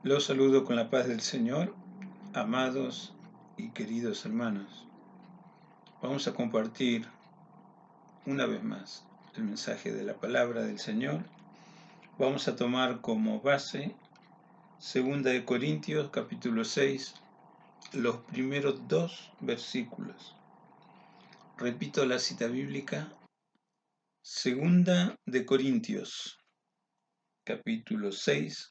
Los saludo con la paz del Señor, amados y queridos hermanos. Vamos a compartir una vez más el mensaje de la palabra del Señor. Vamos a tomar como base 2 Corintios capítulo 6, los primeros 2 versículos. Repito la cita bíblica, 2 Corintios capítulo 6,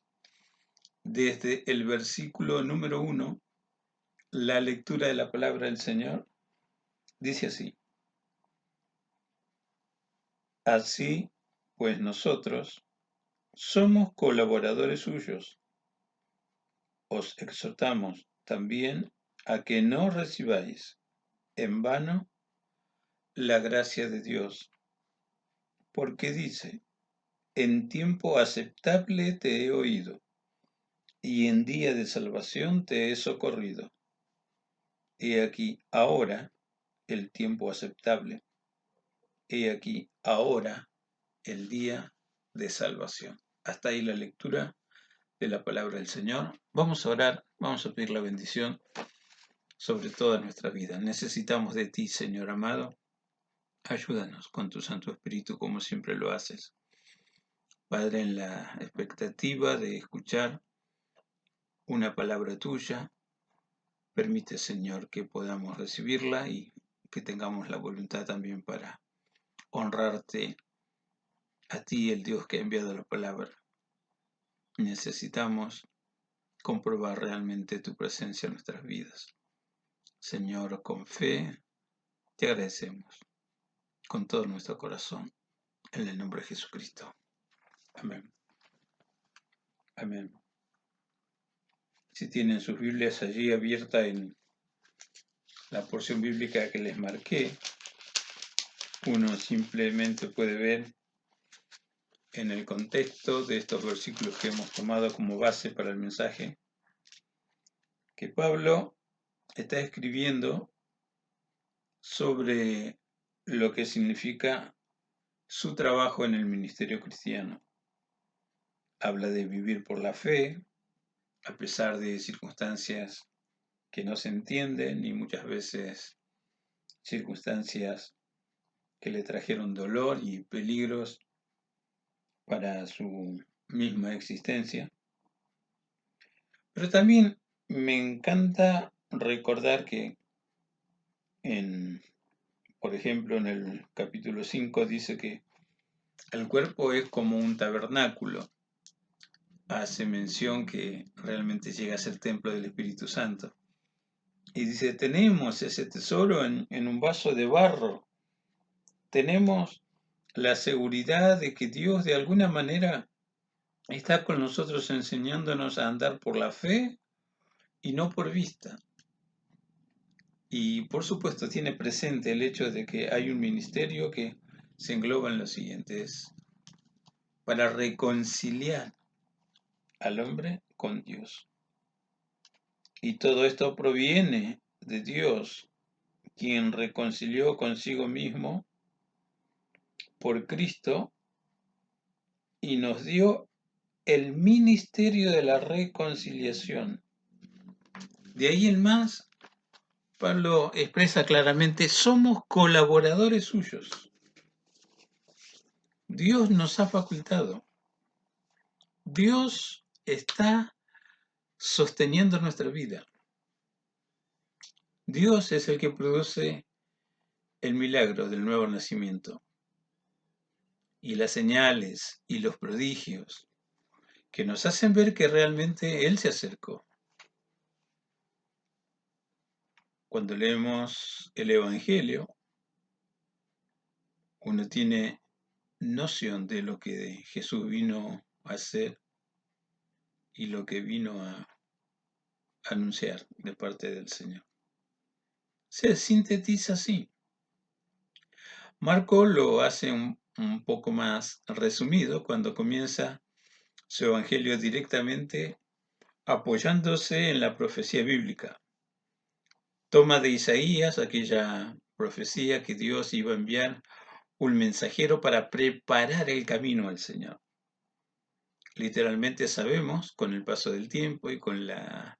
desde el versículo número 1, la lectura de la palabra del Señor dice así: Así pues nosotros somos colaboradores suyos. Os exhortamos también a que no recibáis en vano la gracia de Dios, porque dice: en tiempo aceptable te he oído, y en día de salvación te he socorrido. He aquí ahora el tiempo aceptable. He aquí ahora el día de salvación. Hasta ahí la lectura de la palabra del Señor. Vamos a orar, vamos a pedir la bendición sobre toda nuestra vida. Necesitamos de ti, Señor amado. Ayúdanos con tu Santo Espíritu como siempre lo haces. Padre, en la expectativa de escuchar una palabra tuya, permite, Señor, que podamos recibirla y que tengamos la voluntad también para honrarte a ti, el Dios que ha enviado la palabra. Necesitamos comprobar realmente tu presencia en nuestras vidas. Señor, con fe te agradecemos con todo nuestro corazón, en el nombre de Jesucristo. Amén. Amén. Si tienen sus Biblias allí abierta en la porción bíblica que les marqué, uno simplemente puede ver en el contexto de estos versículos que hemos tomado como base para el mensaje, que Pablo está escribiendo sobre lo que significa su trabajo en el ministerio cristiano. Habla de vivir por la fe, a pesar de circunstancias que no se entienden y muchas veces circunstancias que le trajeron dolor y peligros para su misma existencia. Pero también me encanta recordar que por ejemplo, en el capítulo 5 dice que el cuerpo es como un tabernáculo. Hace mención que realmente llega a ser templo del Espíritu Santo. Y dice, tenemos ese tesoro en un vaso de barro. Tenemos la seguridad de que Dios de alguna manera está con nosotros enseñándonos a andar por la fe y no por vista. Y por supuesto tiene presente el hecho de que hay un ministerio que se engloba en lo siguiente: es para reconciliar al hombre con Dios. Y todo esto proviene de Dios, quien reconcilió consigo mismo por Cristo y nos dio el ministerio de la reconciliación. De ahí en más, Pablo expresa claramente: somos colaboradores suyos. Dios nos ha facultado. Dios está sosteniendo nuestra vida. Dios es el que produce el milagro del nuevo nacimiento y las señales y los prodigios que nos hacen ver que realmente Él se acercó. Cuando leemos el Evangelio, uno tiene noción de lo que Jesús vino a hacer y lo que vino a anunciar de parte del Señor. Se sintetiza así. Marco lo hace un poco más resumido cuando comienza su evangelio directamente apoyándose en la profecía bíblica. Toma de Isaías aquella profecía que Dios iba a enviar un mensajero para preparar el camino al Señor. literalmente sabemos, con el paso del tiempo y con la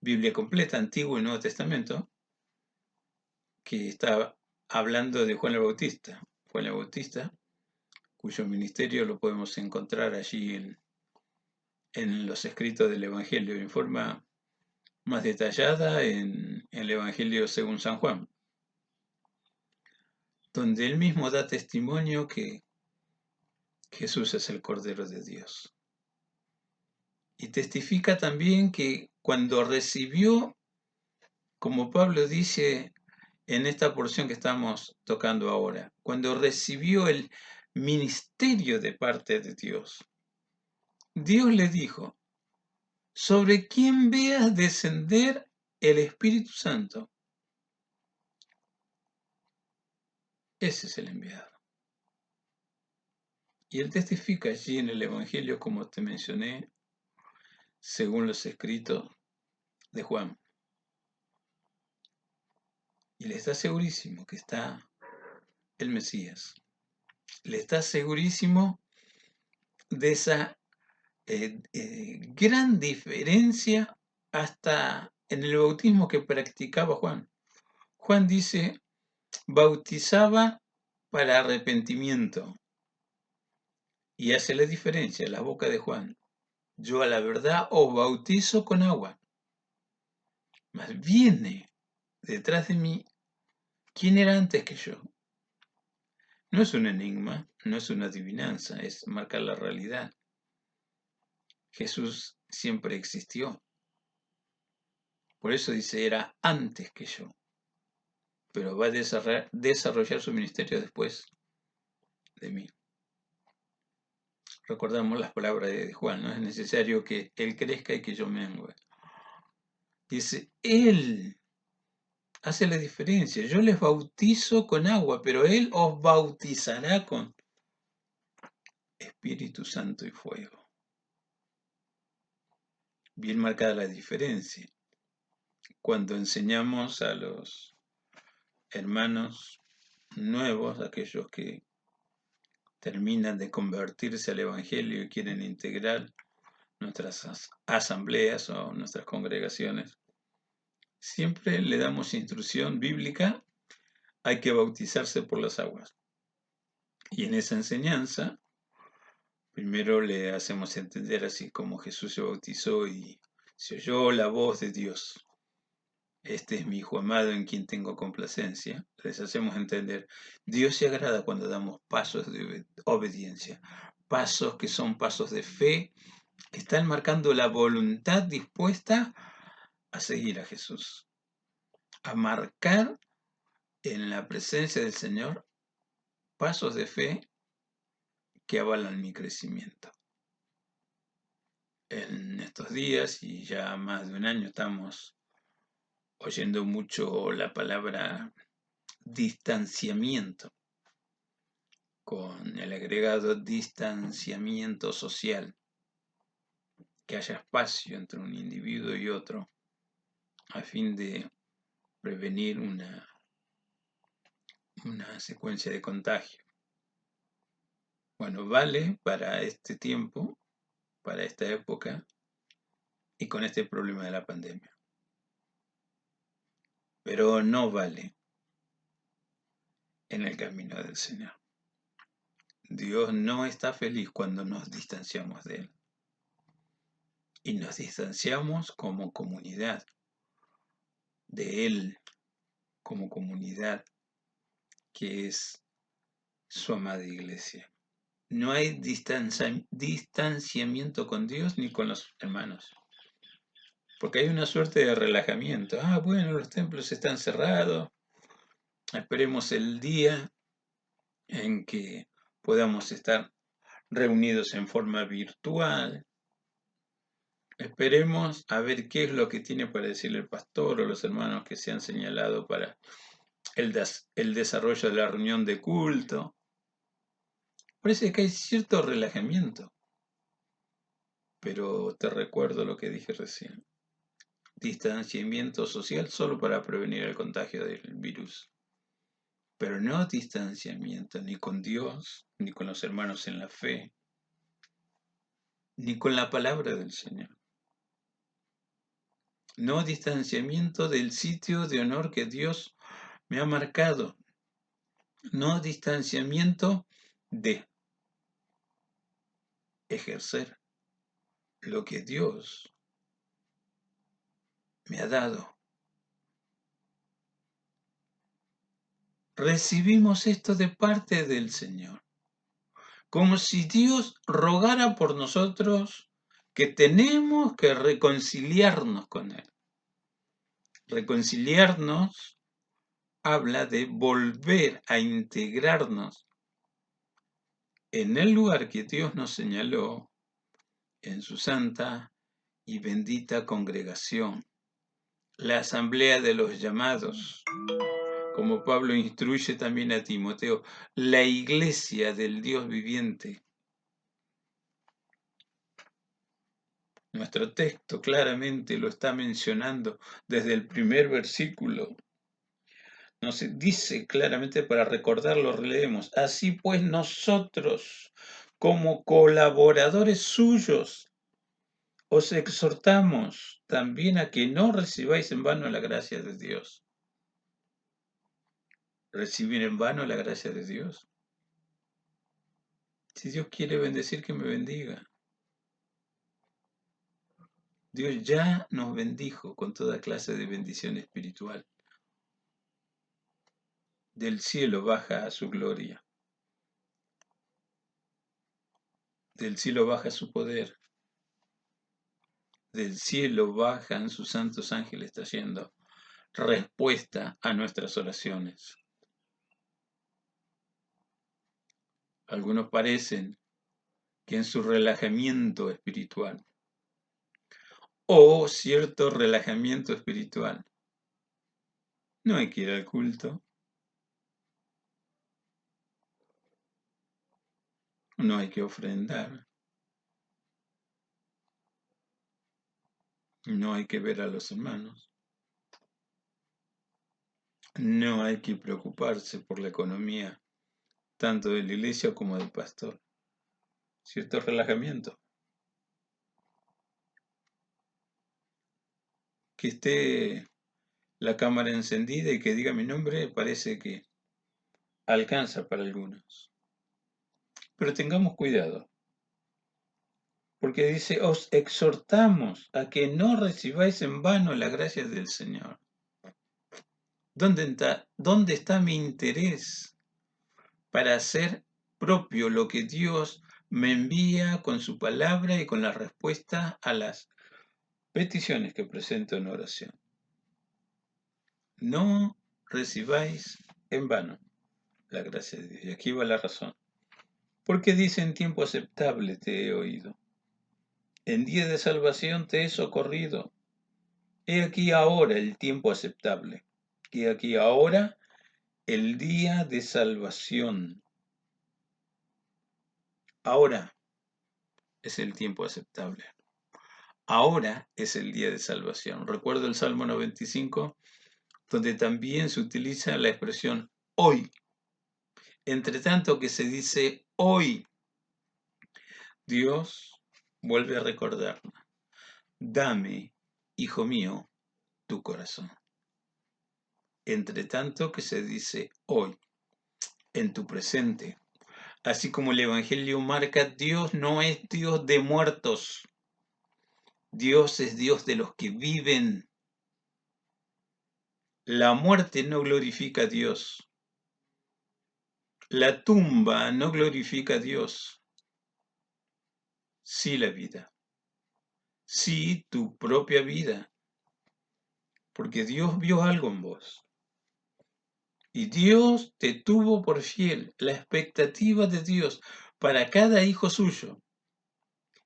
Biblia completa, Antiguo y Nuevo Testamento, que está hablando de Juan el Bautista. Juan el Bautista, cuyo ministerio lo podemos encontrar allí en los escritos del Evangelio, en forma más detallada en el Evangelio según San Juan, donde él mismo da testimonio que Jesús es el Cordero de Dios. Y testifica también que cuando recibió, como Pablo dice en esta porción que estamos tocando ahora, cuando recibió el ministerio de parte de Dios, Dios le dijo, sobre quien veas descender el Espíritu Santo, ese es el enviado. Y él testifica allí en el Evangelio, como te mencioné, según los escritos de Juan. Y le está segurísimo que está el Mesías. Le está segurísimo de esa gran diferencia hasta en el bautismo que practicaba Juan. Juan dice, bautizaba para arrepentimiento. Y hace la diferencia en la boca de Juan. Yo a la verdad os bautizo con agua. Mas viene detrás de mí, ¿quién era antes que yo? No es un enigma, no es una adivinanza, es marcar la realidad. Jesús siempre existió. Por eso dice, era antes que yo. Pero va a desarrollar su ministerio después de mí. Recordamos las palabras de Juan, ¿no? Es necesario que Él crezca y que yo mengue. Dice, Él hace la diferencia. Yo les bautizo con agua, pero Él os bautizará con Espíritu Santo y fuego. Bien marcada la diferencia. Cuando enseñamos a los hermanos nuevos, aquellos que terminan de convertirse al Evangelio y quieren integrar nuestras asambleas o nuestras congregaciones, siempre le damos instrucción bíblica, hay que bautizarse por las aguas. Y en esa enseñanza, primero le hacemos entender así como Jesús se bautizó y se oyó la voz de Dios. Este es mi Hijo amado en quien tengo complacencia. Les hacemos entender, Dios se agrada cuando damos pasos de obediencia, pasos que son pasos de fe, que están marcando la voluntad dispuesta a seguir a Jesús, a marcar en la presencia del Señor pasos de fe que avalan mi crecimiento. En estos días, y ya más de un año, estamos oyendo mucho la palabra distanciamiento, con el agregado distanciamiento social, que haya espacio entre un individuo y otro, a fin de prevenir una secuencia de contagio. Bueno, vale para este tiempo, para esta época, y con este problema de la pandemia. Pero no vale en el camino del Señor. Dios no está feliz cuando nos distanciamos de Él. Y nos distanciamos como comunidad de Él, como comunidad que es su amada iglesia. No hay distanciamiento con Dios ni con los hermanos. Porque hay una suerte de relajamiento. Bueno, los templos están cerrados. Esperemos el día en que podamos estar reunidos en forma virtual. Esperemos a ver qué es lo que tiene para decirle el pastor o los hermanos que se han señalado para el desarrollo de la reunión de culto. Parece que hay cierto relajamiento. Pero te recuerdo lo que dije recién. Distanciamiento social solo para prevenir el contagio del virus. Pero no distanciamiento ni con Dios, ni con los hermanos en la fe, ni con la palabra del Señor. No distanciamiento del sitio de honor que Dios me ha marcado. No distanciamiento de ejercer lo que Dios me ha dado. Recibimos esto de parte del Señor, como si Dios rogara por nosotros que tenemos que reconciliarnos con Él. Reconciliarnos habla de volver a integrarnos en el lugar que Dios nos señaló en su santa y bendita congregación, la asamblea de los llamados, como Pablo instruye también a Timoteo, la iglesia del Dios viviente. Nuestro texto claramente lo está mencionando desde el primer versículo. Nos dice claramente, para recordarlo, releemos: así pues nosotros, como colaboradores suyos, os exhortamos también a que no recibáis en vano la gracia de Dios. ¿Recibir en vano la gracia de Dios? Si Dios quiere bendecir, que me bendiga. Dios ya nos bendijo con toda clase de bendición espiritual. Del cielo baja su gloria. Del cielo baja su poder. Del cielo bajan sus santos ángeles trayendo respuesta a nuestras oraciones. Algunos parecen que en su relajamiento espiritual, o cierto relajamiento espiritual, no hay que ir al culto, no hay que ofrendar, no hay que ver a los hermanos, no hay que preocuparse por la economía, tanto de la iglesia como del pastor. Cierto relajamiento. Que esté la cámara encendida y que diga mi nombre parece que alcanza para algunos. Pero tengamos cuidado, porque dice, os exhortamos a que no recibáis en vano la gracia del Señor. ¿Dónde está mi interés para hacer propio lo que Dios me envía con su palabra y con la respuesta a las peticiones que presento en oración? No recibáis en vano la gracia de Dios. Y aquí va la razón. Porque dice: en tiempo aceptable te he oído, en día de salvación te he socorrido. He aquí ahora el tiempo aceptable. He aquí ahora el día de salvación. Ahora es el tiempo aceptable. Ahora es el día de salvación. Recuerdo el Salmo 95, donde también se utiliza la expresión hoy. Entre tanto que se dice hoy, Dios vuelve a recordarnos: dame, hijo mío, tu corazón. Entre tanto que se dice hoy, en tu presente. Así como el Evangelio marca, Dios no es Dios de muertos. Dios es Dios de los que viven. La muerte no glorifica a Dios. La tumba no glorifica a Dios. Sí la vida. Sí tu propia vida. Porque Dios vio algo en vos. Y Dios te tuvo por fiel. La expectativa de Dios para cada hijo suyo,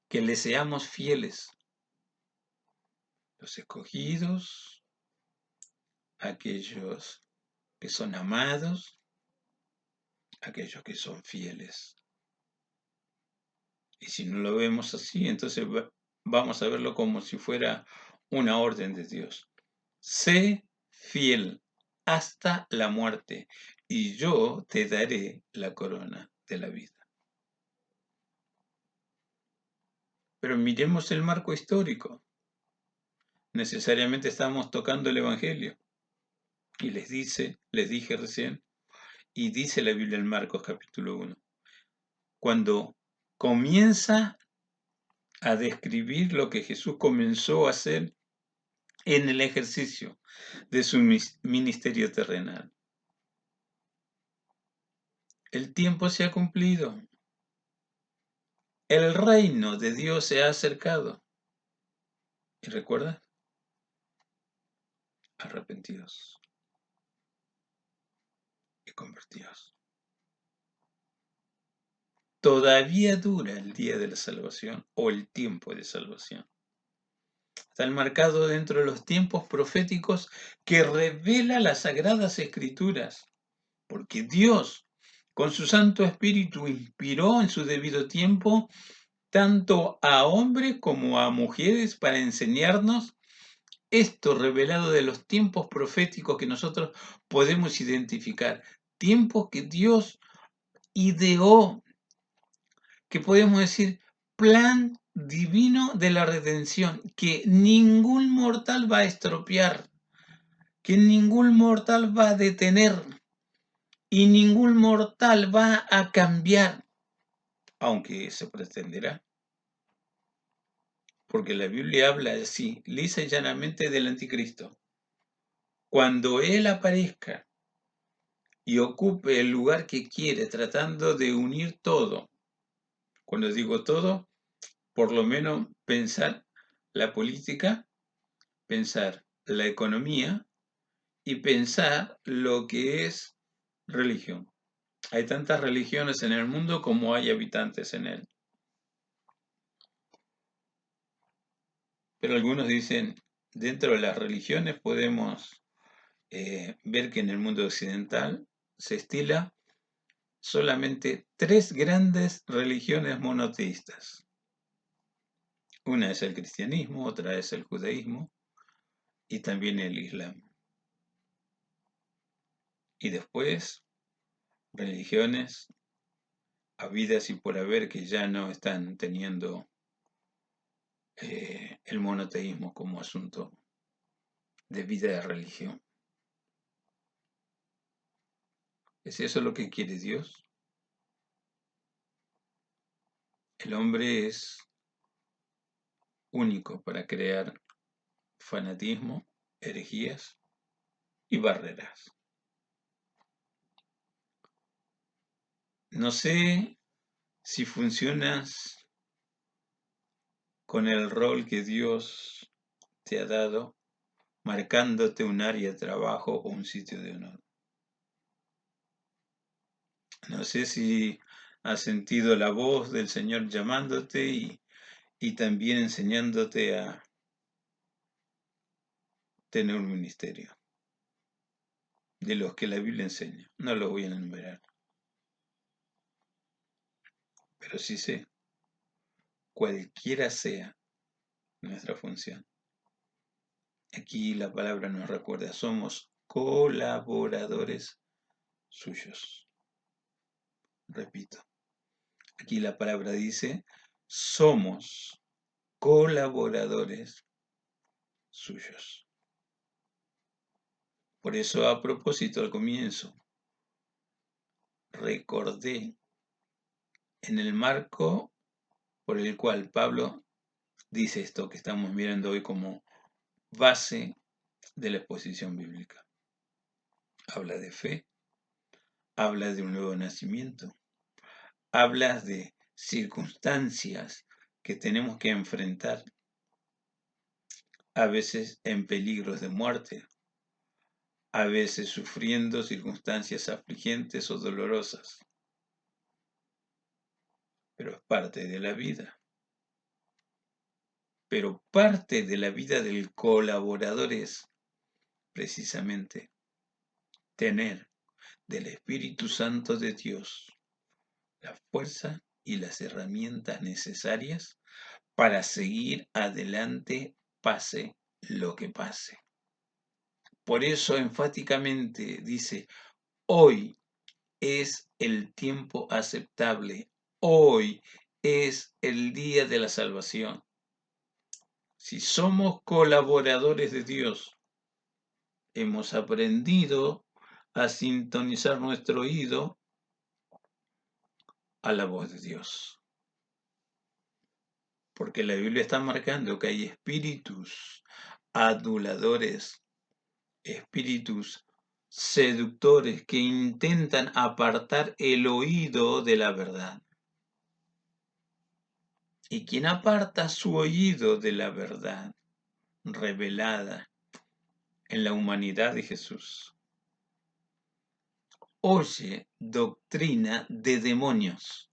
que le seamos fieles. Los escogidos, aquellos que son amados, aquellos que son fieles. Y si no lo vemos así, entonces vamos a verlo como si fuera una orden de Dios. Sé fiel hasta la muerte, y yo te daré la corona de la vida. Pero miremos el marco histórico. Necesariamente estamos tocando el Evangelio. Y les dije recién, y dice la Biblia en Marcos capítulo 1, cuando comienza a describir lo que Jesús comenzó a hacer en el ejercicio de su ministerio terrenal. El tiempo se ha cumplido. El reino de Dios se ha acercado. ¿Y recuerda? Arrepentidos y convertidos. Todavía dura el día de la salvación o el tiempo de salvación. Está enmarcado dentro de los tiempos proféticos que revela las sagradas escrituras, porque Dios, con su Santo Espíritu, inspiró en su debido tiempo tanto a hombres como a mujeres para enseñarnos esto revelado de los tiempos proféticos que nosotros podemos identificar, tiempos que Dios ideó, que podemos decir plan divino de la redención, que ningún mortal va a estropear, que ningún mortal va a detener y ningún mortal va a cambiar, aunque se pretenderá. Porque la Biblia habla así, lisa y llanamente del anticristo. Cuando él aparezca y ocupe el lugar que quiere, tratando de unir todo, cuando digo todo, por lo menos pensar la política, pensar la economía y pensar lo que es religión. Hay tantas religiones en el mundo como hay habitantes en él. Pero algunos dicen, dentro de las religiones podemos ver que en el mundo occidental se estila solamente 3 grandes religiones monoteístas. Una es el cristianismo, otra es el judaísmo y también el islam. Y después, religiones habidas y por haber que ya no están teniendo el monoteísmo como asunto de vida de religión. ¿Es eso lo que quiere Dios? El hombre es único para crear fanatismo, herejías y barreras. No sé si funcionas con el rol que Dios te ha dado, marcándote un área de trabajo o un sitio de honor. No sé si has sentido la voz del Señor llamándote y también enseñándote a tener un ministerio, de los que la Biblia enseña. No los voy a enumerar, pero sí sé, cualquiera sea nuestra función. Aquí la palabra nos recuerda, somos colaboradores suyos. Repito, aquí la palabra dice, somos colaboradores suyos. Por eso, a propósito, al comienzo, recordé en el marco por el cual Pablo dice esto que estamos mirando hoy como base de la exposición bíblica. Habla de fe, habla de un nuevo nacimiento, habla de circunstancias que tenemos que enfrentar, a veces en peligros de muerte, a veces sufriendo circunstancias afligentes o dolorosas, pero es parte de la vida. Pero parte de la vida del colaborador es precisamente tener del Espíritu Santo de Dios la fuerza y las herramientas necesarias para seguir adelante pase lo que pase. Por eso enfáticamente dice, hoy es el tiempo aceptable, hoy es el día de la salvación. Si somos colaboradores de Dios, hemos aprendido a sintonizar nuestro oído a la voz de Dios. Porque la Biblia está marcando que hay espíritus aduladores, espíritus seductores que intentan apartar el oído de la verdad. Y quien aparta su oído de la verdad revelada en la humanidad de Jesús, oye doctrina de demonios.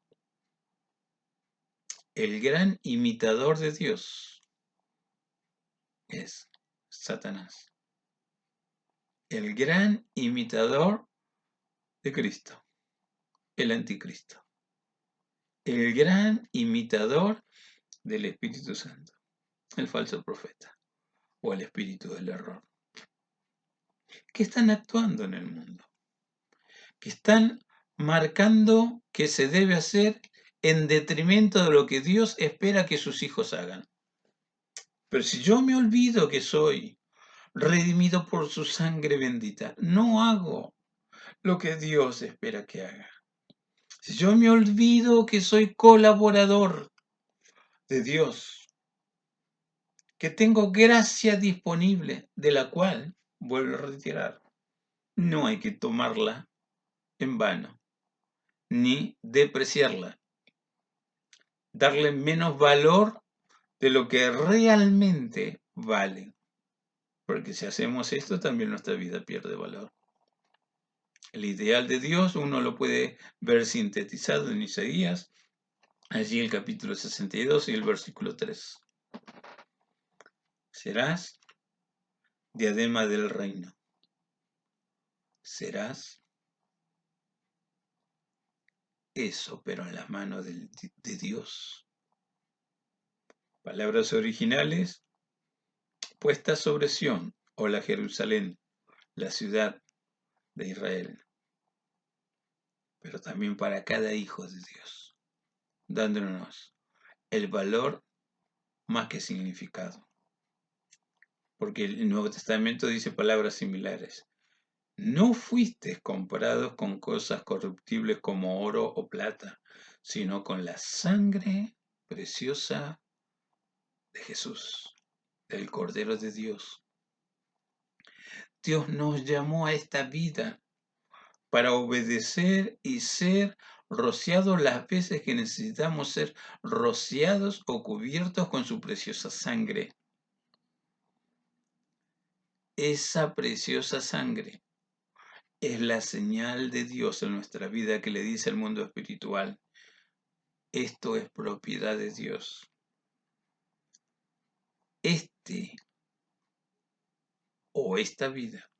El gran imitador de Dios es Satanás. El gran imitador de Cristo, el anticristo. El gran imitador del Espíritu Santo, el falso profeta o el espíritu del error. Que están actuando en el mundo, que están marcando que se debe hacer en detrimento de lo que Dios espera que sus hijos hagan. Pero si yo me olvido que soy redimido por su sangre bendita, no hago lo que Dios espera que haga. Si yo me olvido que soy colaborador de Dios, que tengo gracia disponible, de la cual, vuelvo a retirar, no hay que tomarla en vano, ni depreciarla, darle menos valor de lo que realmente vale. Porque si hacemos esto, también nuestra vida pierde valor. El ideal de Dios uno lo puede ver sintetizado en Isaías, allí el capítulo 62 y el versículo 3. Serás diadema del reino. Serás eso, pero en las manos de Dios. Palabras originales, puestas sobre Sión, o la Jerusalén, la ciudad de Israel. Pero también para cada hijo de Dios, dándonos el valor más que significado. Porque el Nuevo Testamento dice palabras similares. No fuisteis comprados con cosas corruptibles como oro o plata, sino con la sangre preciosa de Jesús, del Cordero de Dios. Dios nos llamó a esta vida para obedecer y ser rociados las veces que necesitamos ser rociados o cubiertos con su preciosa sangre. Esa preciosa sangre es la señal de Dios en nuestra vida que le dice al mundo espiritual: esto es propiedad de Dios. Este o esta vida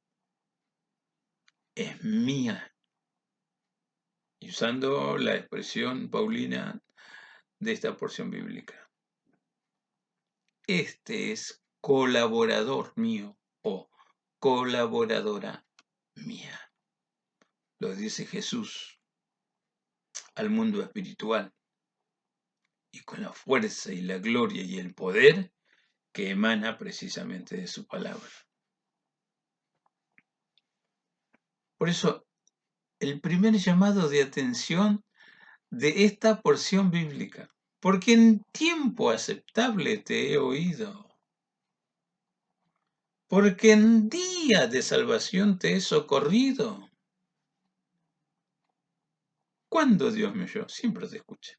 es mía. Y usando la expresión paulina de esta porción bíblica, este es colaborador mío o colaboradora mía. Lo dice Jesús al mundo espiritual y con la fuerza y la gloria y el poder que emana precisamente de su palabra. Por eso, el primer llamado de atención de esta porción bíblica, porque en tiempo aceptable te he oído, porque en día de salvación te he socorrido. ¿Cuándo Dios me oyó? Siempre te escucha.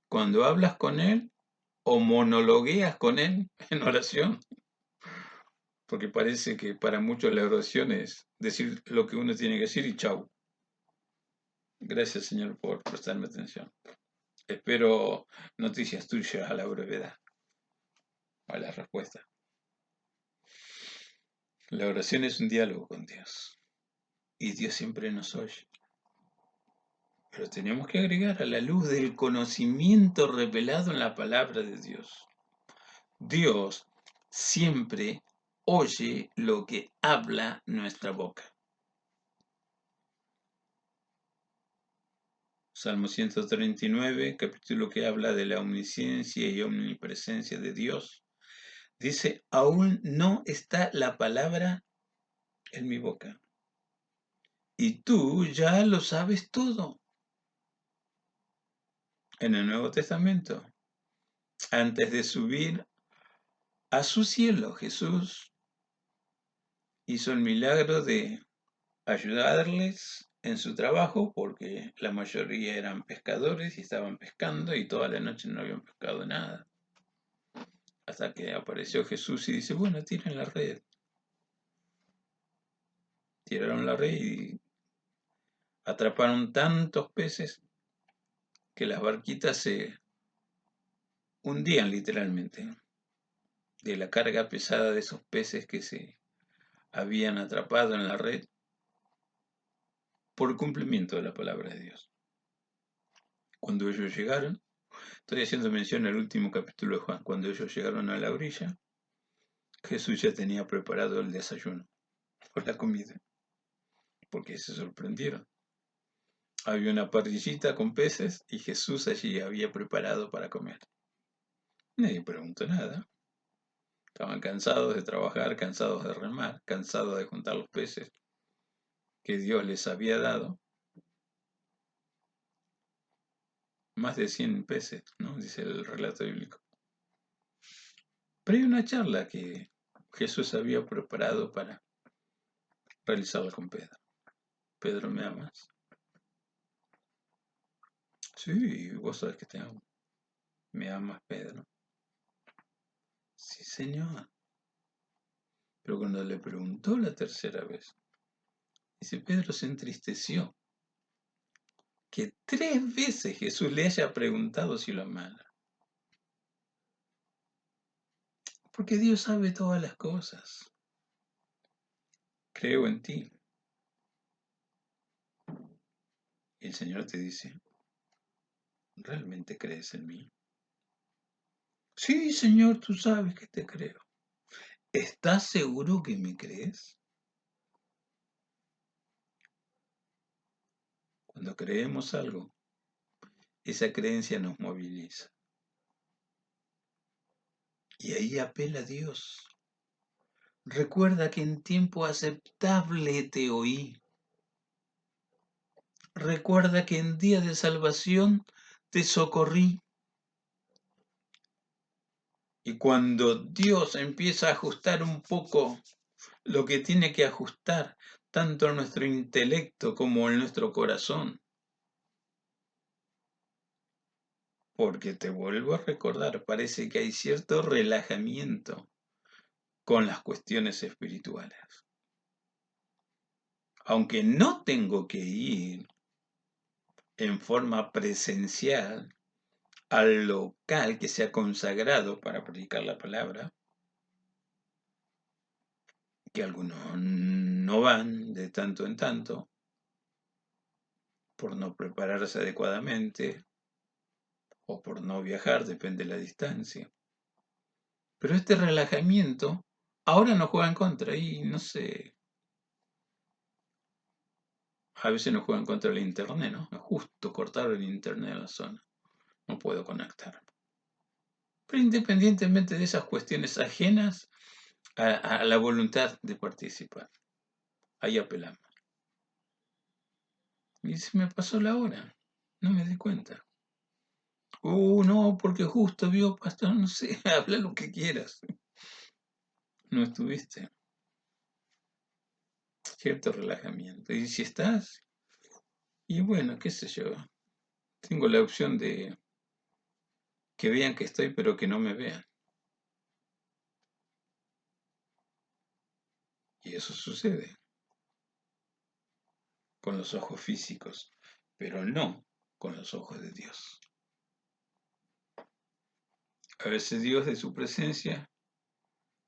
Cuando hablas con Él o monologueas con Él en oración, porque parece que para muchos la oración es decir lo que uno tiene que decir y chau. Gracias, Señor, por prestarme atención. Espero noticias tuyas a la brevedad, a la respuesta. La oración es un diálogo con Dios y Dios siempre nos oye. Pero tenemos que agregar a la luz del conocimiento revelado en la palabra de Dios. Dios siempre oye lo que habla nuestra boca. Salmo 139, capítulo que habla de la omnisciencia y omnipresencia de Dios. Dice, aún no está la palabra en mi boca. Y tú ya lo sabes todo. En el Nuevo Testamento, antes de subir a su cielo, Jesús hizo el milagro de ayudarles en su trabajo, porque la mayoría eran pescadores y estaban pescando y toda la noche no habían pescado nada. Hasta que apareció Jesús y dice, bueno, tiren la red. Tiraron la red y atraparon tantos peces que las barquitas se hundían literalmente de la carga pesada de esos peces que se habían atrapado en la red por cumplimiento de la palabra de Dios. Cuando ellos llegaron, estoy haciendo mención al último capítulo de Juan, cuando ellos llegaron a la orilla, Jesús ya tenía preparado el desayuno o la comida, porque se sorprendieron. Había una parrillita con peces y Jesús allí había preparado para comer. Nadie preguntó nada. Estaban cansados de trabajar, cansados de remar, cansados de juntar los peces que Dios les había dado. Más de 100 peces, ¿no? Dice el relato bíblico. Pero hay una charla que Jesús había preparado para realizarla con Pedro. Pedro, ¿me amas? Sí, vos sabés que te amo. ¿Me amas, Pedro? Sí, Señor. Pero cuando le preguntó la tercera vez, dice, Pedro se entristeció. Que 3 veces Jesús le haya preguntado si lo amara. Porque Dios sabe todas las cosas. Creo en ti. Y el Señor te dice, ¿realmente crees en mí? Sí, Señor, tú sabes que te creo. ¿Estás seguro que me crees? Cuando creemos algo, esa creencia nos moviliza. Y ahí apela a Dios. Recuerda que en tiempo aceptable te oí. Recuerda que en día de salvación te socorrí. Y cuando Dios empieza a ajustar un poco lo que tiene que ajustar, tanto en nuestro intelecto como en nuestro corazón, porque te vuelvo a recordar, parece que hay cierto relajamiento con las cuestiones espirituales. Aunque no tengo que ir en forma presencial al local que sea consagrado para predicar la palabra, que algunos no van de tanto en tanto por no prepararse adecuadamente o por no viajar, depende de la distancia. Pero este relajamiento ahora nos juega en contra y no sé, a veces nos juega en contra el internet, ¿no? Justo cortaron el internet en la zona, no puedo conectar. Pero independientemente de esas cuestiones ajenas a la voluntad de participar, ahí apelamos. Y se me pasó la hora, no me di cuenta. No, porque justo vio, pastor, no sé, habla lo que quieras. No estuviste. Cierto relajamiento. Y si estás, y bueno, qué sé yo, tengo la opción de que vean que estoy, pero que no me vean. Y eso sucede con los ojos físicos, pero no con los ojos de Dios. A veces Dios de su presencia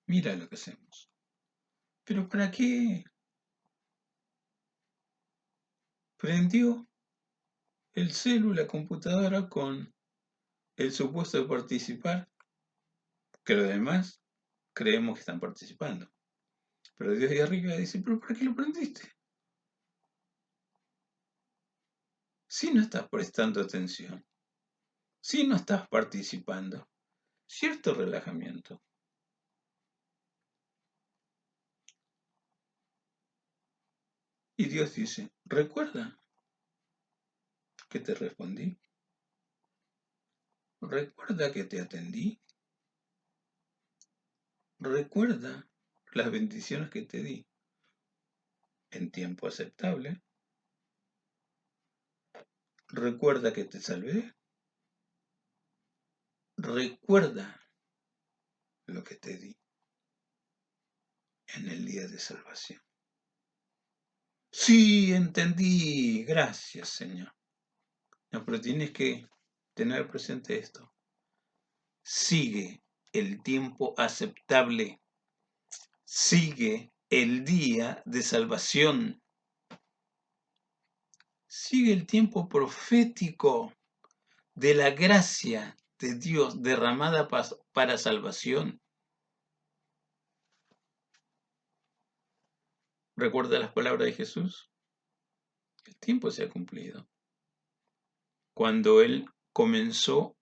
mira lo que hacemos. ¿Pero para qué? Prendió el celular, la computadora con el supuesto de participar, que los demás creemos que están participando. Pero Dios de arriba dice, ¿pero para qué lo prendiste? si no estás prestando atención, si no estás participando, cierto relajamiento. Y Dios dice, recuerda que te respondí, recuerda que te atendí, recuerda las bendiciones que te di en tiempo aceptable, recuerda que te salvé, recuerda lo que te di en el día de salvación. Sí, entendí, gracias Señor. No, pero tienes que tener presente esto. Sigue el tiempo aceptable. Sigue el día de salvación. Sigue el tiempo profético de la gracia de Dios derramada para salvación. ¿Recuerda las palabras de Jesús? El tiempo se ha cumplido. Cuando Él comenzó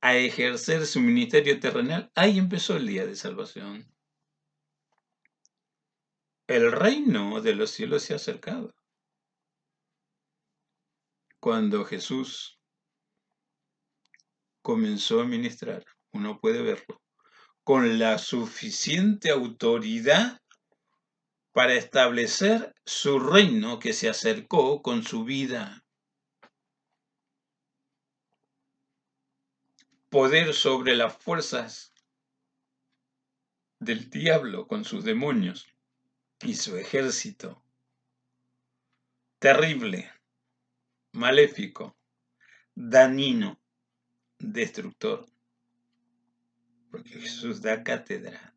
a ejercer su ministerio terrenal, ahí empezó el día de salvación. El reino de los cielos se ha acercado. Cuando Jesús comenzó a ministrar, uno puede verlo, con la suficiente autoridad para establecer su reino que se acercó con su vida. Poder sobre las fuerzas del diablo con sus demonios y su ejército. Terrible, maléfico, dañino, destructor. Porque Jesús da cátedra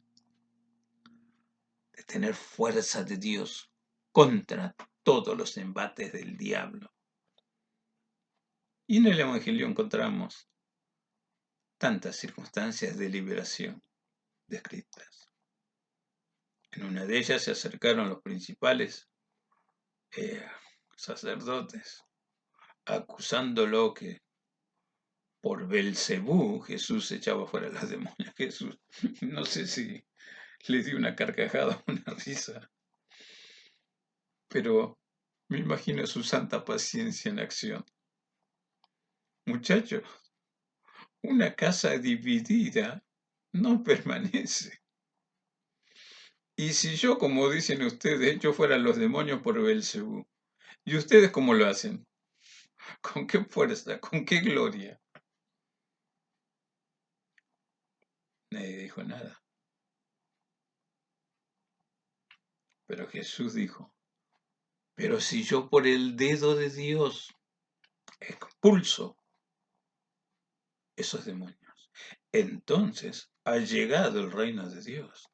de tener fuerza de Dios contra todos los embates del diablo. Y en el Evangelio encontramos tantas circunstancias de liberación descritas. En una de ellas se acercaron los principales sacerdotes, acusándolo que por Belcebú Jesús echaba fuera a los demonios. Jesús, no sé si le dio una carcajada o una risa, pero me imagino su santa paciencia en acción. Muchachos, una casa dividida no permanece. Y si yo, como dicen ustedes, echo fuera a los demonios por Belcebú, ¿y ustedes cómo lo hacen? ¿Con qué fuerza? ¿Con qué gloria? Nadie dijo nada. Pero Jesús dijo, pero si yo por el dedo de Dios expulso esos demonios, entonces ha llegado el reino de Dios.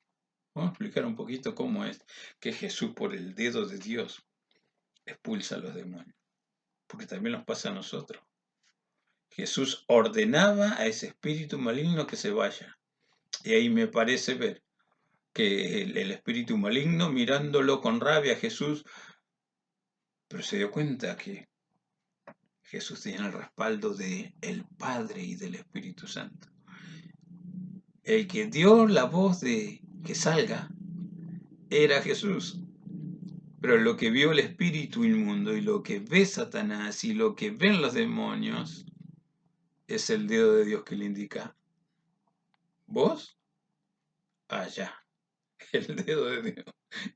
Vamos a explicar un poquito cómo es que Jesús por el dedo de Dios expulsa a los demonios, porque también nos pasa a nosotros. Jesús ordenaba a ese espíritu maligno que se vaya. Y ahí me parece ver que el espíritu maligno, mirándolo con rabia a Jesús, pero se dio cuenta que Jesús tenía el respaldo del Padre y del Espíritu Santo. El que dio la voz de que salga era Jesús. Pero lo que vio el espíritu inmundo y lo que ve Satanás y lo que ven los demonios es el dedo de Dios que le indica, vos, allá. El dedo de Dios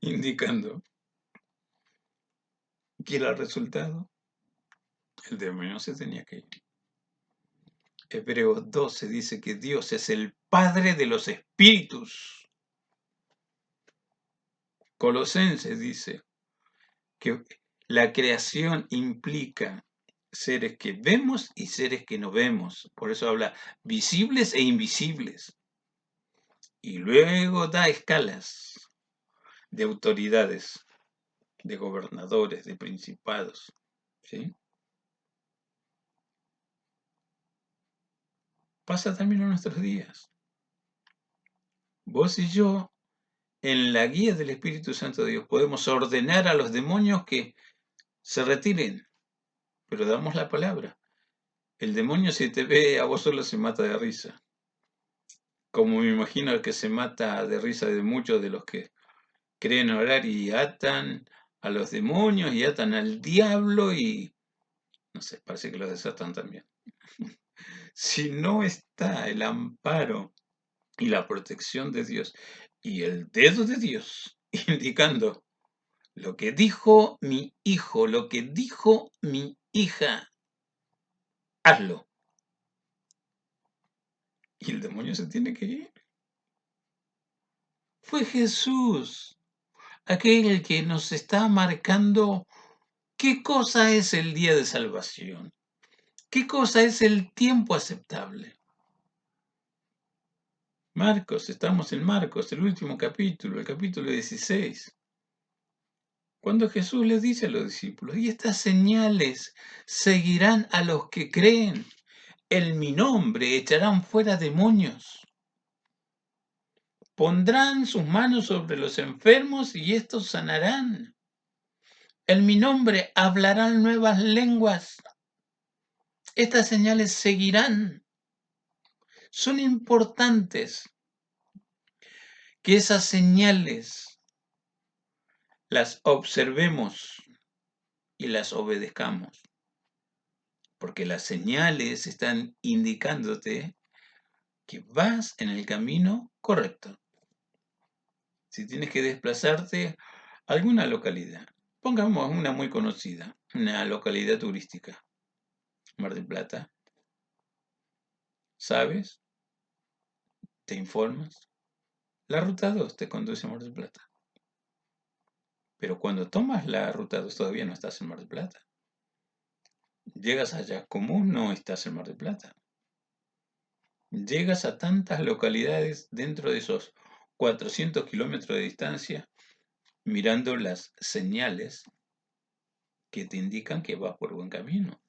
indicando. ¿Qué era el resultado? El demonio se tenía que ir. Hebreos 12 dice que Dios es el Padre de los espíritus. Colosenses dice que la creación implica seres que vemos y seres que no vemos. Por eso habla visibles e invisibles. Y luego da escalas de autoridades, de gobernadores, de principados. ¿Sí? Pasa también en nuestros días. Vos y yo, en la guía del Espíritu Santo de Dios, podemos ordenar a los demonios que se retiren, pero damos la palabra. El demonio, si te ve a vos solo, se mata de risa. Como me imagino que se mata de risa de muchos de los que creen orar y atan a los demonios y atan al diablo y no sé, parece que los desatan también. Si no está el amparo y la protección de Dios y el dedo de Dios indicando lo que dijo mi hijo, lo que dijo mi hija, hazlo. Y el demonio se tiene que ir. Fue Jesús, aquel que nos está marcando qué cosa es el día de salvación, qué cosa es el tiempo aceptable. Marcos, estamos en Marcos, el último capítulo, el capítulo 16. Cuando Jesús les dice a los discípulos, y estas señales seguirán a los que creen, en mi nombre echarán fuera demonios, pondrán sus manos sobre los enfermos y estos sanarán, en mi nombre hablarán nuevas lenguas, estas señales seguirán. Son importantes que esas señales las observemos y las obedezcamos, porque las señales están indicándote que vas en el camino correcto. Si tienes que desplazarte a alguna localidad, pongamos una muy conocida, una localidad turística, Mar del Plata, ¿sabes? ¿Te informas? La ruta 2 te conduce a Mar del Plata. Pero cuando tomas la ruta 2 todavía no estás en Mar del Plata. Llegas a Yacomú, no estás en Mar del Plata. Llegas a tantas localidades dentro de esos 400 kilómetros de distancia mirando las señales que te indican que vas por buen camino,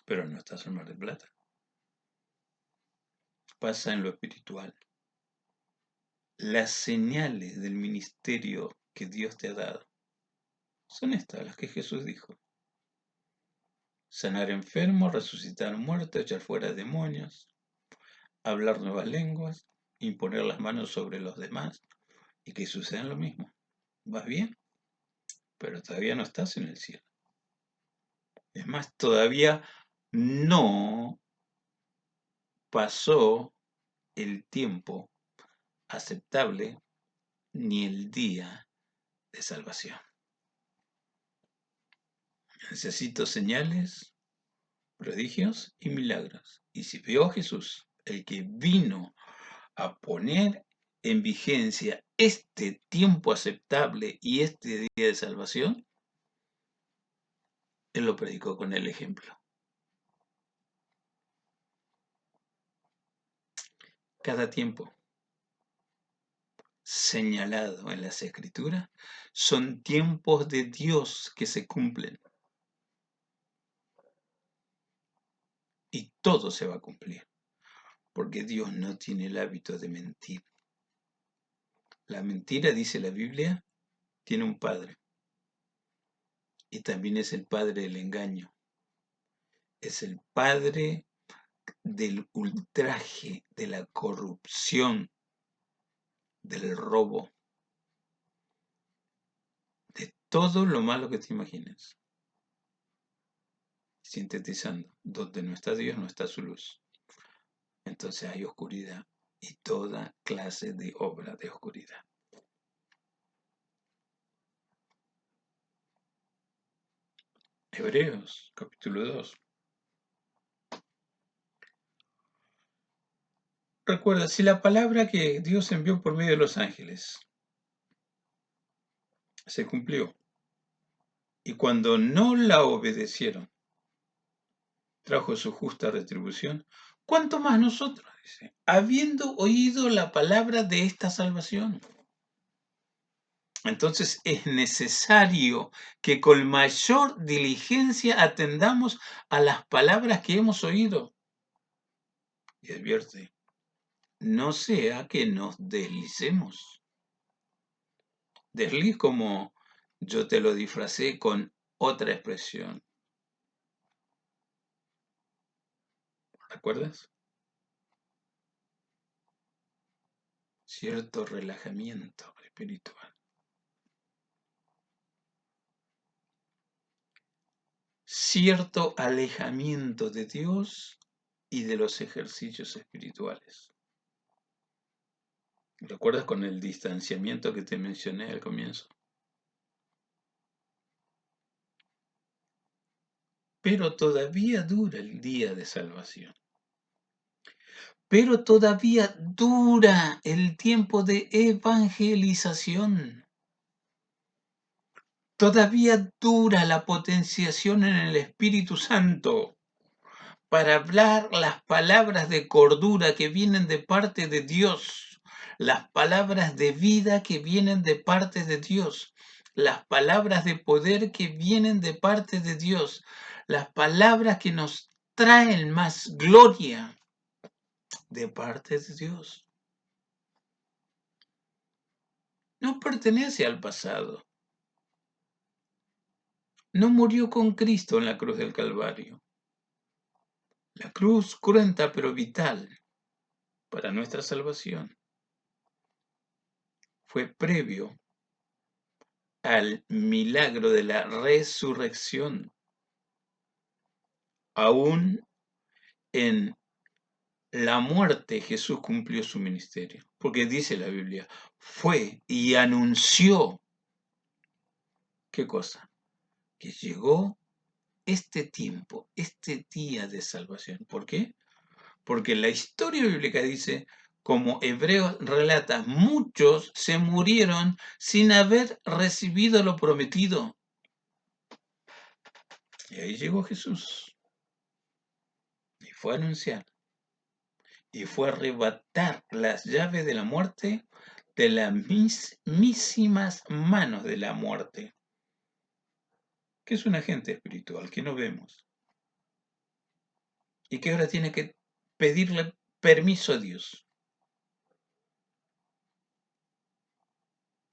pero no estás en Mar del Plata. Pasa en lo espiritual. Las señales del ministerio que Dios te ha dado son estas, las que Jesús dijo. Sanar enfermos, resucitar muertos, echar fuera demonios, hablar nuevas lenguas, imponer las manos sobre los demás y que sucedan lo mismo. ¿Vas bien? Pero todavía no estás en el cielo. Es más, todavía no pasó el tiempo aceptable ni el día de salvación. Necesito señales, prodigios y milagros. Y si veo a Jesús, el que vino a poner en vigencia este tiempo aceptable y este día de salvación, Él lo predicó con el ejemplo. Cada tiempo señalado en las Escrituras son tiempos de Dios que se cumplen. Y todo se va a cumplir, porque Dios no tiene el hábito de mentir. La mentira, dice la Biblia, tiene un padre. Y también es el padre del engaño. Es el padre del ultraje, de la corrupción, del robo, de todo lo malo que te imagines. Sintetizando, donde no está Dios, no está su luz. Entonces hay oscuridad y toda clase de obra de oscuridad. Hebreos, capítulo 2. Recuerda, si la palabra que Dios envió por medio de los ángeles se cumplió, y cuando no la obedecieron, trajo su justa retribución, ¿cuánto más nosotros? Dice, habiendo oído la palabra de esta salvación. Entonces es necesario que con mayor diligencia atendamos a las palabras que hemos oído. Y advierte, no sea que nos deslicemos. Desliz como yo te lo disfracé con otra expresión. ¿Recuerdas? Cierto relajamiento espiritual. Cierto alejamiento de Dios y de los ejercicios espirituales. ¿Recuerdas con el distanciamiento que te mencioné al comienzo? Pero todavía dura el día de salvación. Pero todavía dura el tiempo de evangelización. Todavía dura la potenciación en el Espíritu Santo para hablar las palabras de cordura que vienen de parte de Dios, las palabras de vida que vienen de parte de Dios, las palabras de poder que vienen de parte de Dios, las palabras que nos traen más gloria de parte de Dios. No pertenece al pasado. No murió con Cristo en la cruz del Calvario. La cruz cruenta pero vital para nuestra salvación fue previo al milagro de la resurrección. Aún en la muerte Jesús cumplió su ministerio, porque dice la Biblia, fue y anunció, ¿qué cosa? Que llegó este tiempo, este día de salvación. ¿Por qué? Porque la historia bíblica dice, como Hebreos relata, muchos se murieron sin haber recibido lo prometido. Y ahí llegó Jesús y fue a anunciar y fue a arrebatar las llaves de la muerte de las mismísimas manos de la muerte, que es un agente espiritual que no vemos y que ahora tiene que pedirle permiso a Dios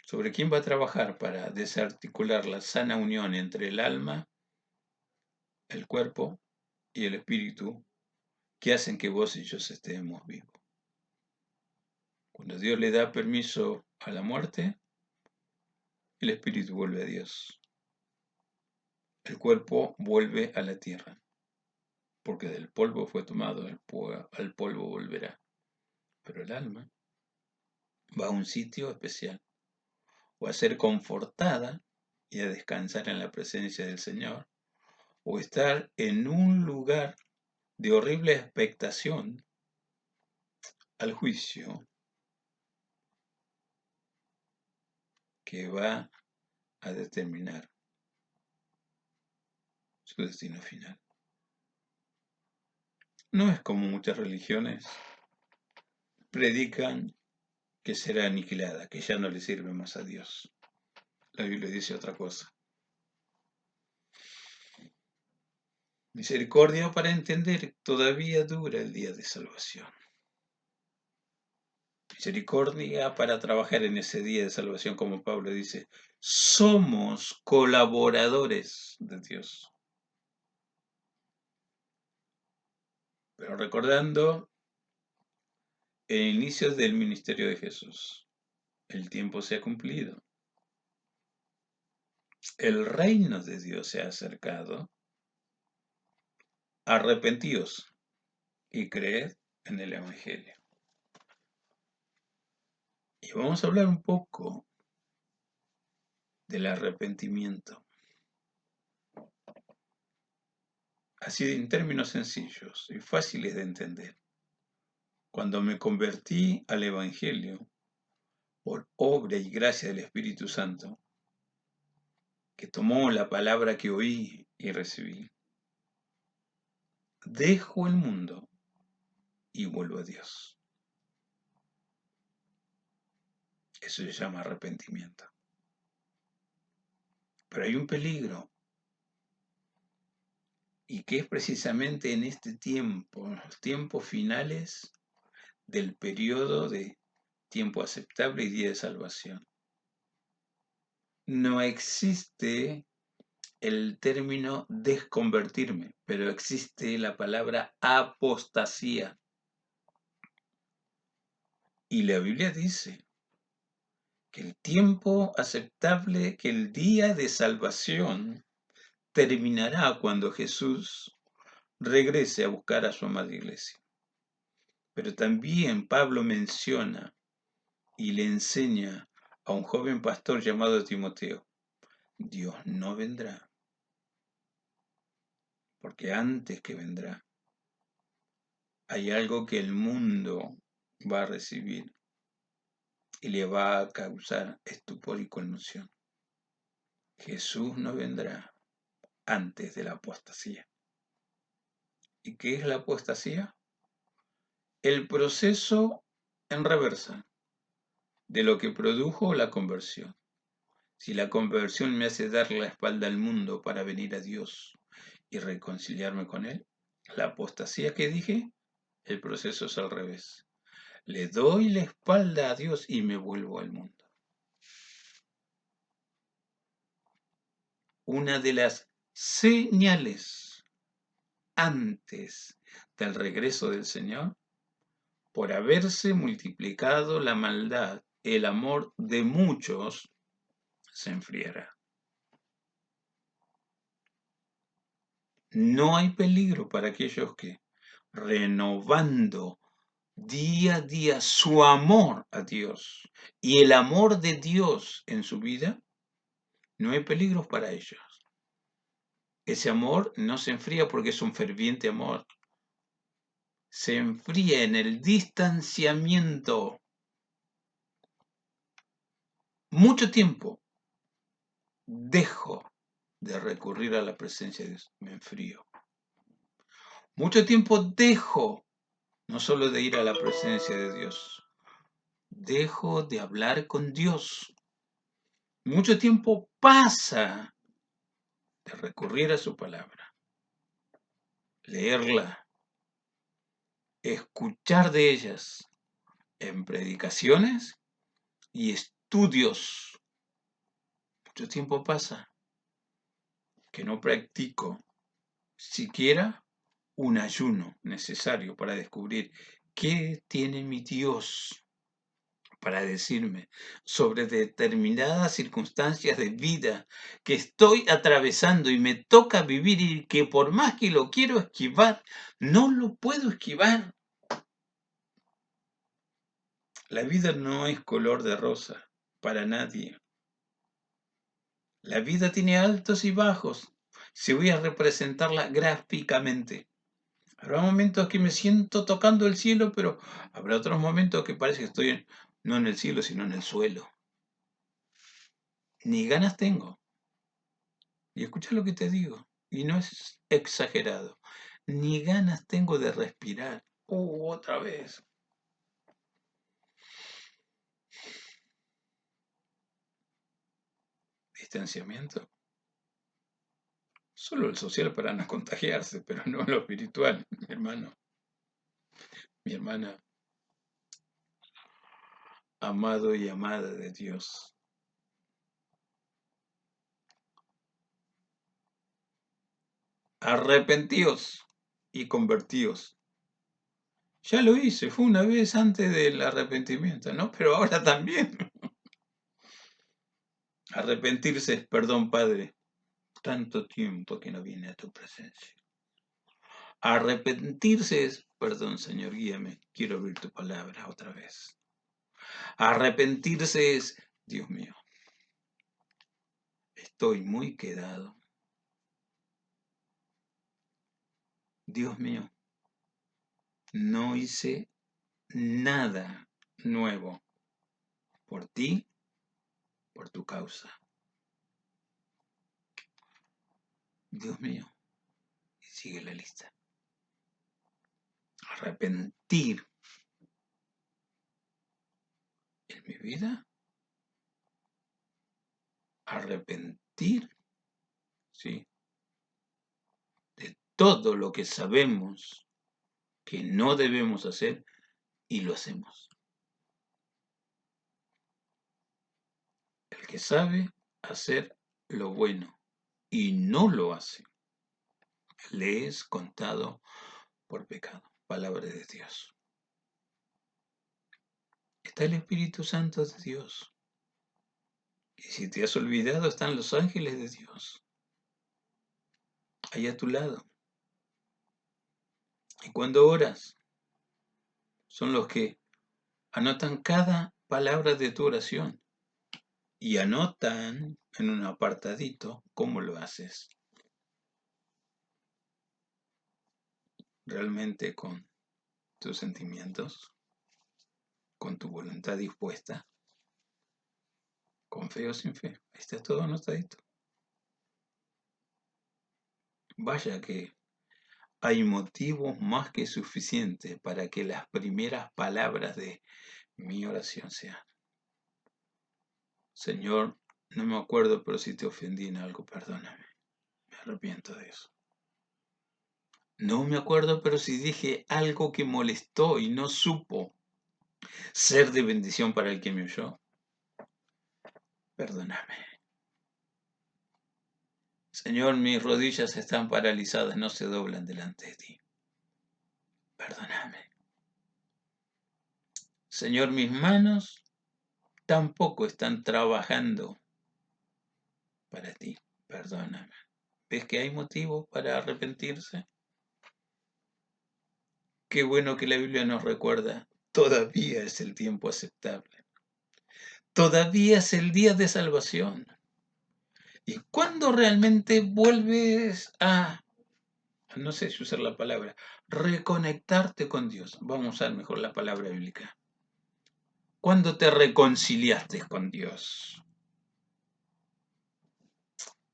sobre quién va a trabajar para desarticular la sana unión entre el alma, el cuerpo y el espíritu que hacen que vos y yo estemos vivos. Cuando Dios le da permiso a la muerte, el espíritu vuelve a Dios. El cuerpo vuelve a la tierra, porque del polvo fue tomado, al polvo volverá. Pero el alma va a un sitio especial, o a ser confortada y a descansar en la presencia del Señor, o estar en un lugar de horrible expectación al juicio que va a determinar su destino final. No es como muchas religiones predican que será aniquilada, que ya no le sirve más a Dios. La Biblia dice otra cosa. Misericordia para entender, todavía dura el día de salvación. Misericordia para trabajar en ese día de salvación, como Pablo dice, somos colaboradores de Dios. Pero recordando el inicio del ministerio de Jesús, el tiempo se ha cumplido. El reino de Dios se ha acercado. Arrepentíos y creed en el Evangelio. Y vamos a hablar un poco del arrepentimiento. Así en términos sencillos y fáciles de entender. Cuando me convertí al Evangelio, por obra y gracia del Espíritu Santo, que tomó la palabra que oí y recibí, dejo el mundo y vuelvo a Dios. Eso se llama arrepentimiento. Pero hay un peligro, y que es precisamente en este tiempo, en los tiempos finales del periodo de tiempo aceptable y día de salvación. No existe el término desconvertirme, pero existe la palabra apostasía. Y la Biblia dice que el tiempo aceptable, que el día de salvación terminará cuando Jesús regrese a buscar a su amada iglesia. Pero también Pablo menciona y le enseña a un joven pastor llamado Timoteo, Dios no vendrá, porque antes que vendrá, hay algo que el mundo va a recibir y le va a causar estupor y conmoción. Jesús no vendrá antes de la apostasía. ¿Y qué es la apostasía? El proceso en reversa de lo que produjo la conversión. Si la conversión me hace dar la espalda al mundo para venir a Dios y reconciliarme con Él, la apostasía que dije, el proceso es al revés. Le doy la espalda a Dios y me vuelvo al mundo. Una de las señales antes del regreso del Señor, por haberse multiplicado la maldad, el amor de muchos se enfriará. No hay peligro para aquellos que, renovando día a día su amor a Dios y el amor de Dios en su vida, no hay peligros para ellos. Ese amor no se enfría porque es un ferviente amor. Se enfría en el distanciamiento. Mucho tiempo dejo de recurrir a la presencia de Dios, me enfrío. Mucho tiempo dejo no solo de ir a la presencia de Dios, dejo de hablar con Dios. Mucho tiempo pasa de recurrir a su palabra, leerla, escuchar de ellas en predicaciones y estudios. Mucho tiempo pasa que no practico siquiera un ayuno necesario para descubrir qué tiene mi Dios para decirme sobre determinadas circunstancias de vida que estoy atravesando y me toca vivir y que por más que lo quiero esquivar, no lo puedo esquivar. La vida no es color de rosa para nadie. La vida tiene altos y bajos. Si voy a representarla gráficamente, habrá momentos que me siento tocando el cielo, pero habrá otros momentos que parece que estoy no en el cielo, sino en el suelo. Ni ganas tengo. Y escucha lo que te digo, y no es exagerado. Ni ganas tengo de respirar. Otra vez. Distanciamiento. Solo el social para no contagiarse, pero no lo espiritual, mi hermano. Mi hermana, amado y amada de Dios. Arrepentíos y convertíos. Ya lo hice, fue una vez antes del arrepentimiento, ¿no? Pero ahora también. Arrepentirse es perdón, Padre. Tanto tiempo que no viene a tu presencia. Arrepentirse es perdón, Señor, guíame. Quiero oír tu palabra otra vez. Arrepentirse es, Dios mío, estoy muy quedado. Dios mío, no hice nada nuevo por ti, por tu causa. Dios mío, y sigue la lista. Arrepentir en mi vida. Arrepentir, ¿sí? De todo lo que sabemos que no debemos hacer y lo hacemos. El que sabe hacer lo bueno y no lo hace, le es contado por pecado. Palabra de Dios. Está el Espíritu Santo de Dios. Y si te has olvidado, están los ángeles de Dios ahí a tu lado. Y cuando oras, son los que anotan cada palabra de tu oración y anotan en un apartadito cómo lo haces. Realmente con tus sentimientos, con tu voluntad dispuesta, con fe o sin fe. Ahí está todo anotadito. Vaya que hay motivos más que suficientes para que las primeras palabras de mi oración sean: Señor, no me acuerdo, pero si te ofendí en algo, perdóname. Me arrepiento de eso. No me acuerdo, pero si dije algo que molestó y no supo ser de bendición para el que me oyó, perdóname. Señor, mis rodillas están paralizadas, no se doblan delante de ti. Perdóname. Señor, mis manos tampoco están trabajando para ti. Perdóname. ¿Ves que hay motivos para arrepentirse? Qué bueno que la Biblia nos recuerda, todavía es el tiempo aceptable. Todavía es el día de salvación. ¿Y cuándo realmente vuelves a, no sé si usar la palabra, reconectarte con Dios? Vamos a usar mejor la palabra bíblica. ¿Cuándo te reconciliaste con Dios?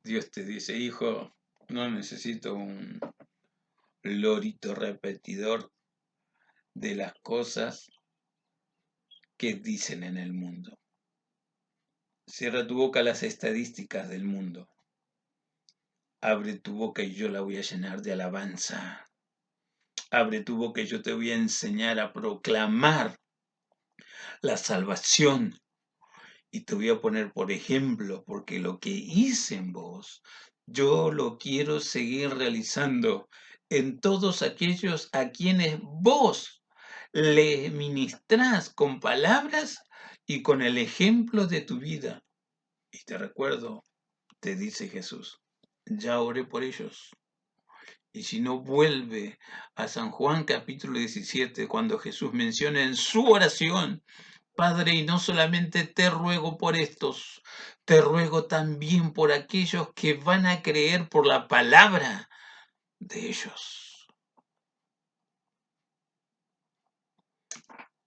Dios te dice: hijo, no necesito un lorito repetidor de las cosas que dicen en el mundo. Cierra tu boca a las estadísticas del mundo. Abre tu boca y yo la voy a llenar de alabanza. Abre tu boca y yo te voy a enseñar a proclamar la salvación. Y te voy a poner por ejemplo, porque lo que hice en vos, yo lo quiero seguir realizando en todos aquellos a quienes vos le ministrás con palabras y con el ejemplo de tu vida. Y te recuerdo, te dice Jesús, ya oré por ellos. Y si no, vuelve a San Juan capítulo 17, cuando Jesús menciona en su oración: Padre, y no solamente te ruego por estos, te ruego también por aquellos que van a creer por la palabra de ellos.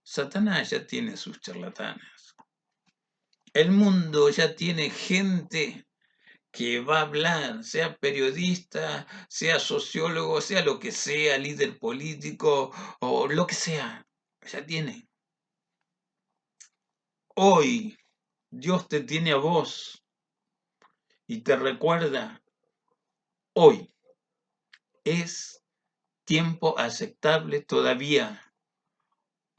Satanás ya tiene sus charlatanes. El mundo ya tiene gente que va a hablar, sea periodista, sea sociólogo, sea lo que sea, líder político o lo que sea, ya tiene. Hoy Dios te tiene a vos y te recuerda: hoy es tiempo aceptable todavía.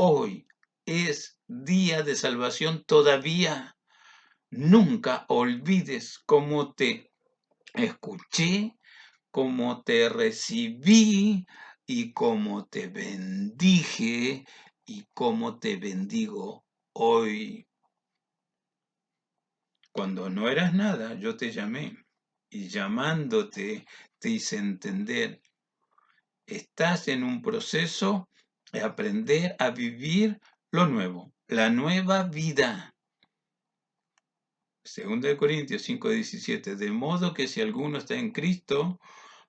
Hoy es día de salvación todavía. Nunca olvides cómo te escuché, cómo te recibí y cómo te bendije y cómo te bendigo hoy. Cuando no eras nada, yo te llamé y llamándote te hice entender. Estás en un proceso de aprender a vivir lo nuevo, la nueva vida. 2 Corintios 5:17, de modo que si alguno está en Cristo,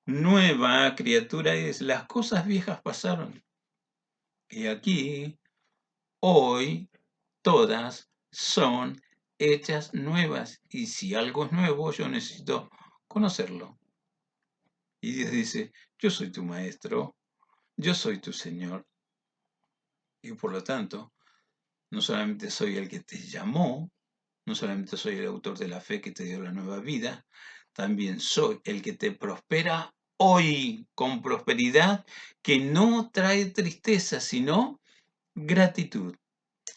nueva criatura es. Las cosas viejas pasaron. Y aquí, hoy, todas son hechas nuevas. Y si algo es nuevo, yo necesito conocerlo. Y Dios dice: yo soy tu maestro, yo soy tu Señor. Y por lo tanto, no solamente soy el que te llamó, no solamente soy el autor de la fe que te dio la nueva vida, también soy el que te prospera hoy con prosperidad que no trae tristeza, sino gratitud,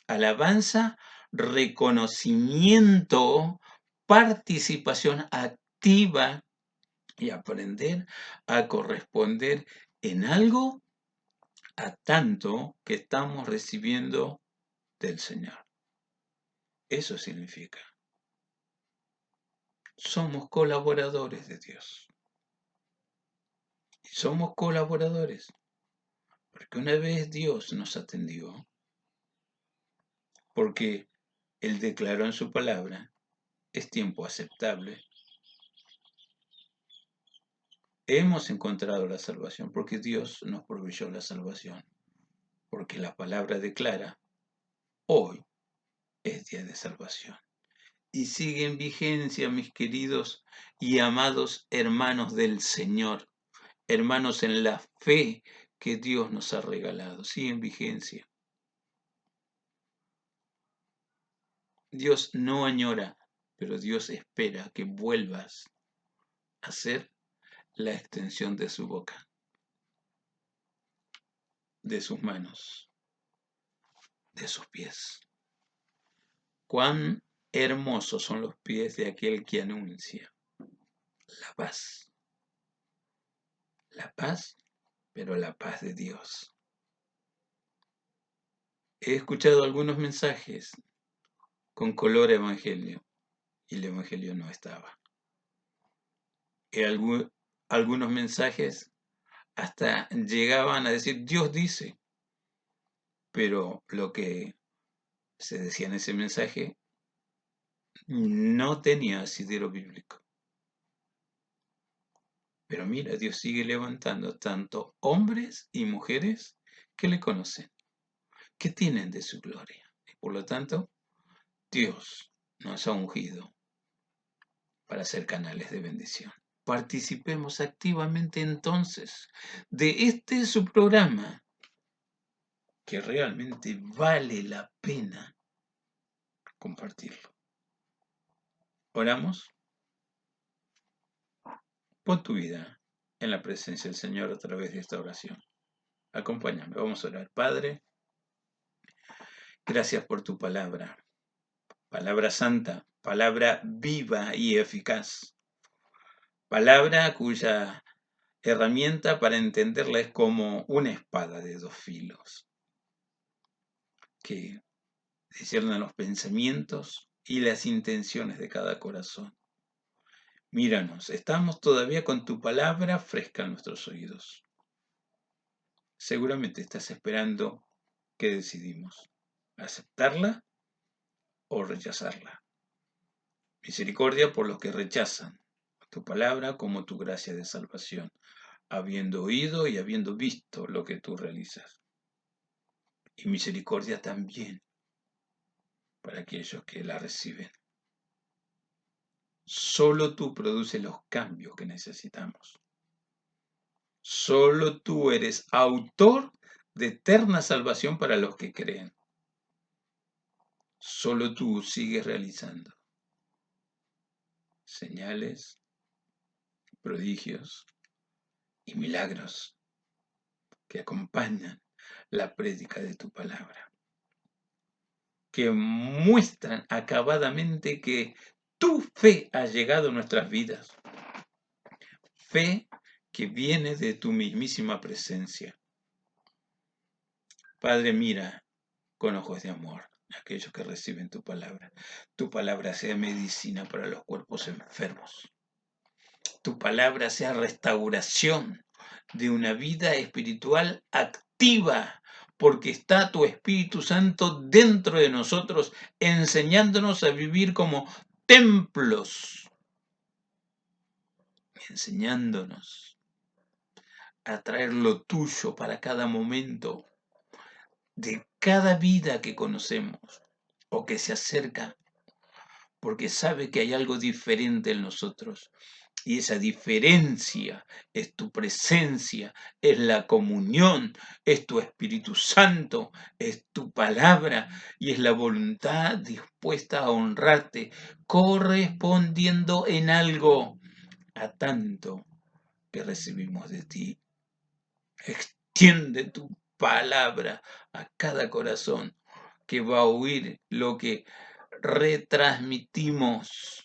alabanza, reconocimiento, participación activa y aprender a corresponder en algo a tanto que estamos recibiendo del Señor. Eso significa, somos colaboradores de Dios. Y somos colaboradores porque una vez Dios nos atendió, porque Él declaró en su palabra, es tiempo aceptable. Hemos encontrado la salvación porque Dios nos proveyó la salvación, porque la palabra declara, hoy es día de salvación. Y sigue en vigencia, mis queridos y amados hermanos del Señor, hermanos en la fe que Dios nos ha regalado, sigue en vigencia. Dios no añora, pero Dios espera que vuelvas a ser la extensión de su boca, de sus manos, de sus pies. Cuán hermosos son los pies de aquel que anuncia la paz. La paz, pero la paz de Dios. He escuchado algunos mensajes con color evangelio y el evangelio no estaba. Algunos mensajes hasta llegaban a decir Dios dice, pero lo que se decía en ese mensaje no tenía asidero bíblico. Pero mira, Dios sigue levantando tanto hombres y mujeres que le conocen, que tienen de su gloria. Y por lo tanto, Dios nos ha ungido para ser canales de bendición. Participemos activamente entonces de este su programa, que realmente vale la pena compartirlo. Oramos. Pon tu vida en la presencia del Señor a través de esta oración. Acompáñame, vamos a orar. Padre, gracias por tu palabra. Palabra santa, palabra viva y eficaz. Palabra cuya herramienta para entenderla es como una espada de dos filos, que discierne los pensamientos y las intenciones de cada corazón. Míranos, estamos todavía con tu palabra fresca en nuestros oídos. Seguramente estás esperando que decidimos, aceptarla o rechazarla. Misericordia por los que rechazan tu palabra como tu gracia de salvación, habiendo oído y habiendo visto lo que tú realizas. Y misericordia también para aquellos que la reciben. Solo tú produces los cambios que necesitamos. Solo tú eres autor de eterna salvación para los que creen. Solo tú sigues realizando señales, prodigios y milagros que acompañan la prédica de tu palabra, que muestran acabadamente que tu fe ha llegado a nuestras vidas. Fe que viene de tu mismísima presencia. Padre, mira con ojos de amor a aquellos que reciben tu palabra. Tu palabra sea medicina para los cuerpos enfermos. Tu palabra sea restauración de una vida espiritual activa, porque está tu Espíritu Santo dentro de nosotros, enseñándonos a vivir como templos, enseñándonos a traer lo tuyo para cada momento de cada vida que conocemos o que se acerca, porque sabe que hay algo diferente en nosotros. Y esa diferencia es tu presencia, es la comunión, es tu Espíritu Santo, es tu palabra y es la voluntad dispuesta a honrarte, correspondiendo en algo a tanto que recibimos de ti. Extiende tu palabra a cada corazón que va a oír lo que retransmitimos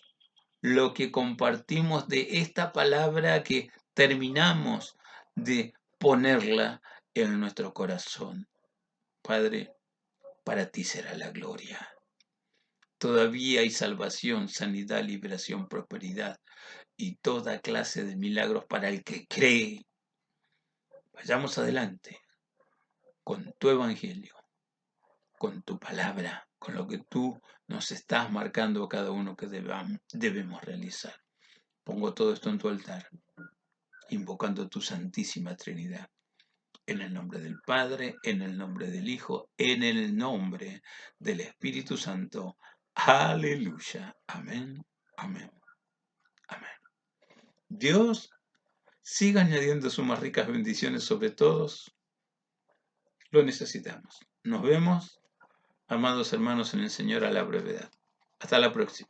lo que compartimos de esta palabra que terminamos de ponerla en nuestro corazón. Padre, para ti será la gloria. Todavía hay salvación, sanidad, liberación, prosperidad y toda clase de milagros para el que cree. Vayamos adelante con tu evangelio, con tu palabra, con lo que tú nos estás marcando a cada uno que debemos realizar. Pongo todo esto en tu altar, invocando tu Santísima Trinidad. En el nombre del Padre, en el nombre del Hijo, en el nombre del Espíritu Santo. Aleluya. Amén, amén, amén. Dios siga añadiendo sus más ricas bendiciones sobre todos. Lo necesitamos. Nos vemos, amados hermanos en el Señor, a la brevedad. Hasta la próxima.